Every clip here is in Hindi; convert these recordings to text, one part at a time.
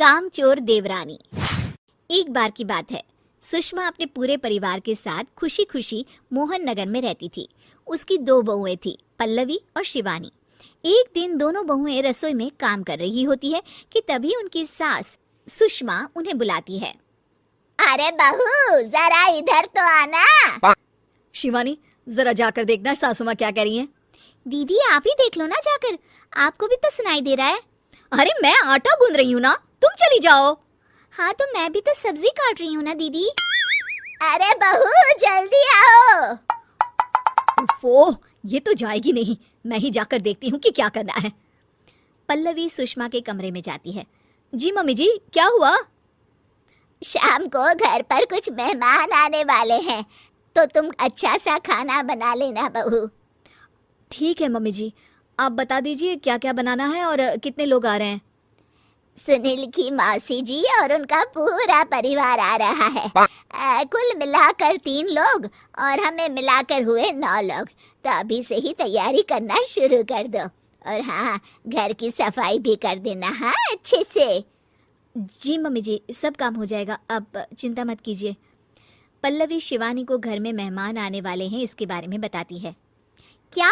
कामचोर देवरानी। एक बार की बात है, सुषमा अपने पूरे परिवार के साथ खुशी खुशी मोहन नगर में रहती थी। उसकी 2 बहुएं थी, पल्लवी और शिवानी। एक दिन दोनों बहुएं रसोई में काम कर रही होती है कि तभी उनकी सास सुषमा उन्हें बुलाती है। अरे बहू, जरा इधर तो आना। शिवानी, जरा जाकर देखना सासू माँ क्या कह रही हैं। दीदी आप ही देख लो ना जाकर, आपको भी तो सुनाई दे रहा है। अरे मैं आटा गूंद रही हूँ ना, तुम चली जाओ। हाँ तो मैं भी तो सब्जी काट रही हूँ ना दीदी। अरे बहू जल्दी आओ। ओह, ये तो जाएगी नहीं, मैं ही जाकर देखती हूँ कि क्या करना है। पल्लवी सुषमा के कमरे में जाती है। जी मम्मी जी, क्या हुआ? शाम को घर पर कुछ मेहमान आने वाले हैं, तो तुम अच्छा सा खाना बना लेना बहू। ठीक है मम्मी जी, आप बता दीजिए क्या क्या बनाना है और कितने लोग आ रहे हैं। सुनील की मौसी जी और उनका पूरा परिवार आ रहा है। कुल मिलाकर 3 लोग और हमें मिलाकर हुए 9 लोग। तो अभी से ही तैयारी करना शुरू कर दो। और हाँ, घर की सफाई भी कर देना, हाँ, अच्छे से। जी मम्मी जी, सब काम हो जाएगा, आप चिंता मत कीजिए। पल्लवी शिवानी को घर में मेहमान आने वाले हैं इसके बारे में बताती है। क्या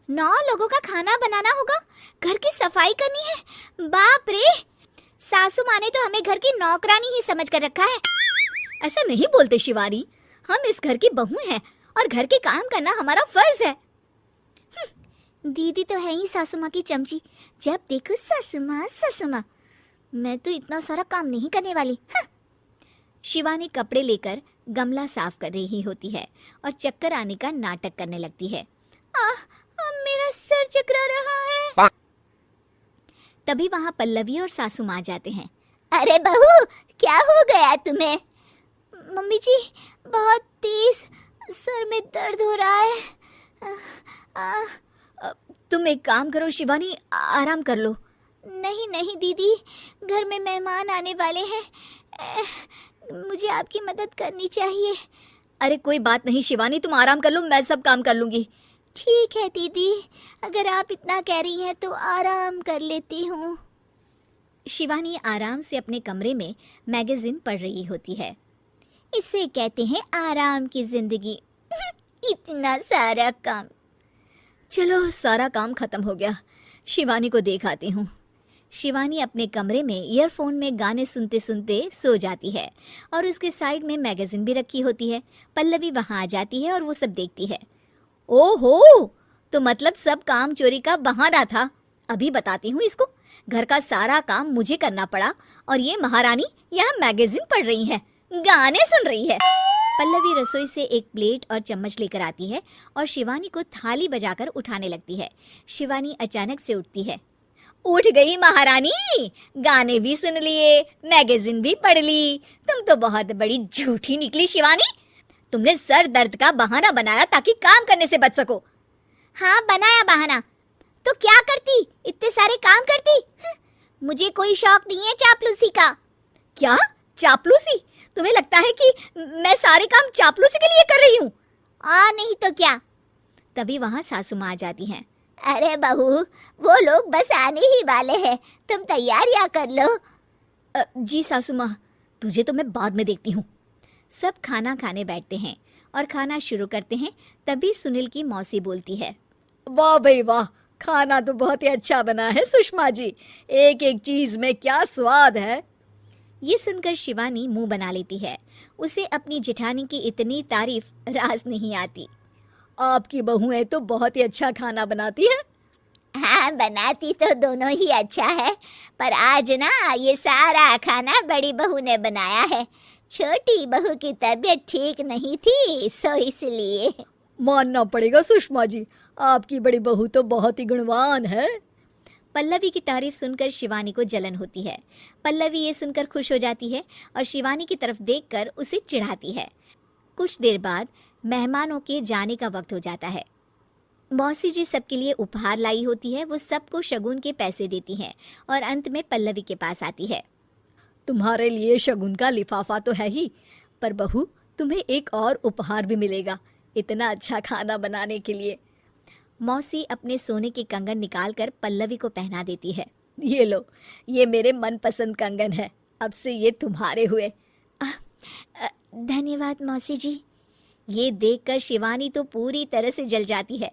9 लोगों का खाना बनाना होगा, घर की सफाई करनी है? बाप रे, सासू माँ ने तो हमें घर की नौकरानी ही समझ कर रखा है। ऐसा नहीं बोलते शिवानी, हम इस घर की बहू हैं और घर के काम करना हमारा फर्ज है। दीदी तो है ही सासू माँ की चमची, जब देखो सासू माँ सासू माँ। मैं तो इतना सारा काम नहीं करने वाली। शिवानी कपड़े लेकर गमला साफ कर रही होती है और चक्कर आने का नाटक करने लगती है। मेरा सर चकरा रहा है। तभी वहां पल्लवी और सासू माँ जाते हैं। अरे बहू, क्या हो गया तुम्हें? मम्मी जी, बहुत तेज सर में दर्द हो रहा है। तुम एक काम करो शिवानी, आराम कर लो। नहीं नहीं दीदी, घर में मेहमान आने वाले हैं, मुझे आपकी मदद करनी चाहिए। अरे कोई बात नहीं शिवानी, तुम आराम कर लो, मैं सब काम कर लूंगी। ठीक है दीदी, अगर आप इतना कह रही हैं तो आराम कर लेती हूँ। शिवानी आराम से अपने कमरे में मैगजीन पढ़ रही होती है। इसे कहते हैं आराम की जिंदगी। इतना सारा काम। चलो, सारा काम खत्म हो गया, शिवानी को देख आती हूँ। शिवानी अपने कमरे में ईयरफोन में गाने सुनते सुनते सो जाती है और उसके साइड में मैगजीन भी रखी होती है। पल्लवी वहाँ आ जाती है और वो सब देखती है। ओहो, तो मतलब सब काम चोरी का बहाना था। अभी बताती हूँ इसको। घर का सारा काम मुझे करना पड़ा और ये महारानी यहाँ मैगजीन पढ़ रही है, गाने सुन रही है। पल्लवी रसोई से एक प्लेट और चम्मच लेकर आती है और शिवानी को थाली बजाकर उठाने लगती है। शिवानी अचानक से उठती है। उठ गई महारानी, गाने भी सुन लिए, मैगजीन भी पढ़ ली। तुम तो बहुत बड़ी झूठी निकली शिवानी। तुमने सर दर्द का बहाना बनाया ताकि काम करने से बच सको। हाँ, बनाया बहाना, तो क्या करती, इतने सारे काम करती। मुझे कोई शौक नहीं है चापलूसी का। क्या चापलूसी? तुम्हें लगता है कि मैं सारे काम चापलूसी के लिए कर रही हूँ? और नहीं तो क्या। तभी वहाँ सासू माँ आ जाती हैं। अरे बहू, वो लोग बस आने ही वाले हैं, तुम तैयारियां कर लो। जी सासू माँ, तुझे तो मैं बाद में देखती हूँ। सब खाना खाने बैठते हैं और खाना शुरू करते हैं। तभी सुनील की मौसी बोलती है। वाह भाई वाह, खाना तो बहुत ही अच्छा बना है सुषमा जी, एक एक चीज में क्या स्वाद है। ये सुनकर शिवानी मुंह बना लेती है। उसे अपनी जेठानी की इतनी तारीफ रास नहीं आती। आपकी बहुएं तो बहुत ही अच्छा खाना बनाती हैं। हाँ, बनाती तो दोनों ही अच्छा है, पर आज ना ये सारा खाना बड़ी बहू ने बनाया है। छोटी बहू की तबीयत ठीक नहीं थी, सो इसलिए। मानना पड़ेगा सुषमा जी, आपकी बड़ी बहू तो बहुत ही गुणवान है। पल्लवी की तारीफ सुनकर शिवानी को जलन होती है। पल्लवी ये सुनकर खुश हो जाती है और शिवानी की तरफ देखकर उसे चिढ़ाती है। कुछ देर बाद मेहमानों के जाने का वक्त हो जाता है। मौसी जी सबके लिए उपहार लाई होती है। वो सबको शगुन के पैसे देती हैं और अंत में पल्लवी के पास आती है। तुम्हारे लिए शगुन का लिफाफा तो है ही, पर बहू तुम्हें एक और उपहार भी मिलेगा इतना अच्छा खाना बनाने के लिए। मौसी अपने सोने के कंगन निकालकर पल्लवी को पहना देती है। ये लो, ये मेरे मनपसंद कंगन है, अब से ये तुम्हारे हुए। धन्यवाद मौसी जी। ये देखकर शिवानी तो पूरी तरह से जल जाती है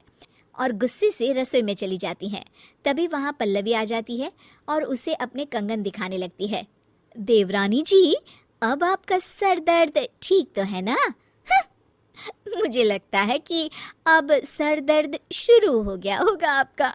और गुस्से से रसोई में चली जाती है। तभी वहाँ पल्लवी आ जाती है और उसे अपने कंगन दिखाने लगती है। देवरानी जी, अब आपका सर दर्द ठीक तो है ना? मुझे लगता है कि अब सर दर्द शुरू हो गया होगा आपका।